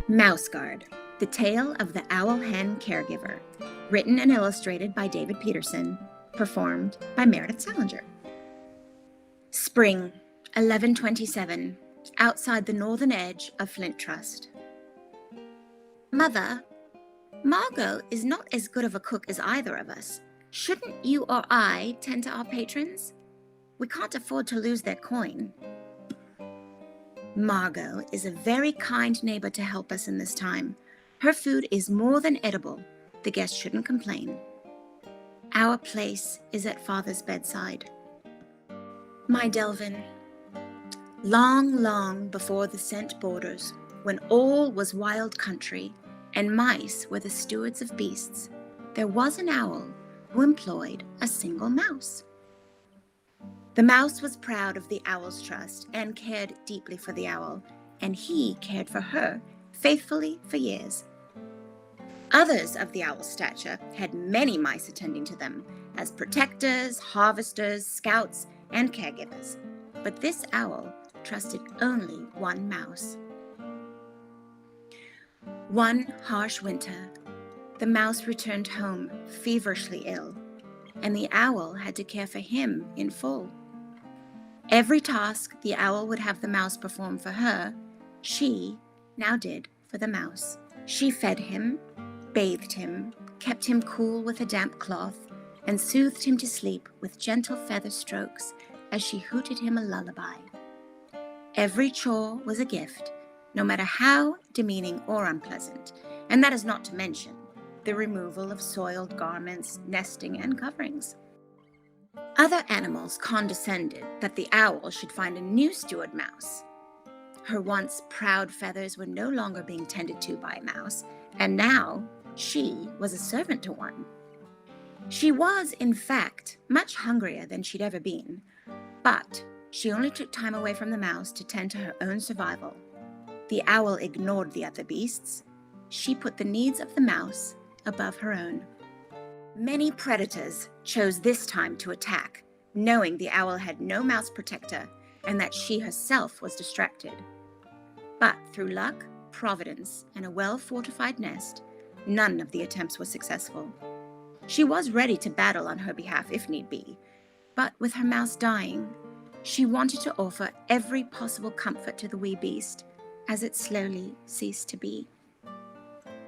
Mouse Guard, The Tale of the Owlhen Caregiver, written and illustrated by David Petersen, performed by Meredith Salenger. Spring, 1127, outside the northern edge of Flint Trust. Mother, Margot is not as good of a cook as either of us. Shouldn't you or I tend to our patrons? We can't afford to lose their coin. Margot is a very kind neighbor to help us in this time. Her food is more than edible. The guests shouldn't complain. Our place is at Father's bedside. My Delvin, long, long before the scent borders, when all was wild country and mice were the stewards of beasts, there was an owl who employed a single mouse. The mouse was proud of the owl's trust and cared deeply for the owl, and he cared for her faithfully for years. Others of the owl's stature had many mice attending to them as protectors, harvesters, scouts, and caregivers, but this owl trusted only one mouse. One harsh winter, the mouse returned home feverishly ill, and the owl had to care for him in full. Every task the owl would have the mouse perform for her, she now did for the mouse. She fed him, bathed him, kept him cool with a damp cloth, and soothed him to sleep with gentle feather strokes as she hooted him a lullaby. Every chore was a gift, no matter how demeaning or unpleasant, and that is not to mention the removal of soiled garments, nesting, and coverings. Other animals condescended that the owl should find a new steward mouse. Her once proud feathers were no longer being tended to by a mouse, and now she was a servant to one. She was, in fact, much hungrier than she'd ever been, but she only took time away from the mouse to tend to her own survival. The owl ignored the other beasts. She put the needs of the mouse above her own. Many predators chose this time to attack, knowing the owl had no mouse protector and that she herself was distracted. But through luck, providence, and a well-fortified nest, none of the attempts were successful. She was ready to battle on her behalf if need be, but with her mouse dying, she wanted to offer every possible comfort to the wee beast as it slowly ceased to be.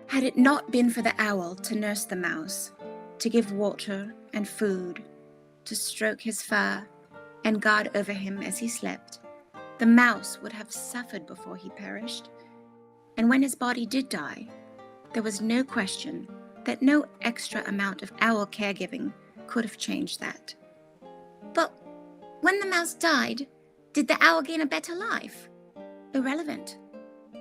Had it not been for the owl to nurse the mouse, to give water and food, to stroke his fur and guard over him as he slept, the mouse would have suffered before he perished. And when his body did die, there was no question that no extra amount of owl caregiving could have changed that. But when the mouse died, did the owl gain a better life? Irrelevant.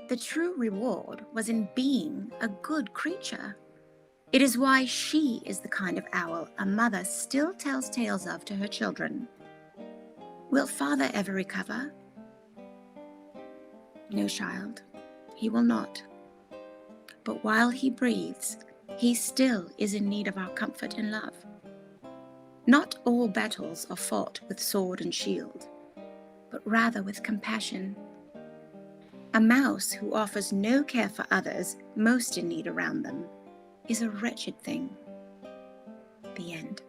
The true reward was in being a good creature. It is why she is the kind of owl a mother still tells tales of to her children. Will father ever recover? No, child, he will not. But while he breathes, he still is in need of our comfort and love. Not all battles are fought with sword and shield, but rather with compassion. A mouse who offers no care for others most in need around them is a wretched thing. The end.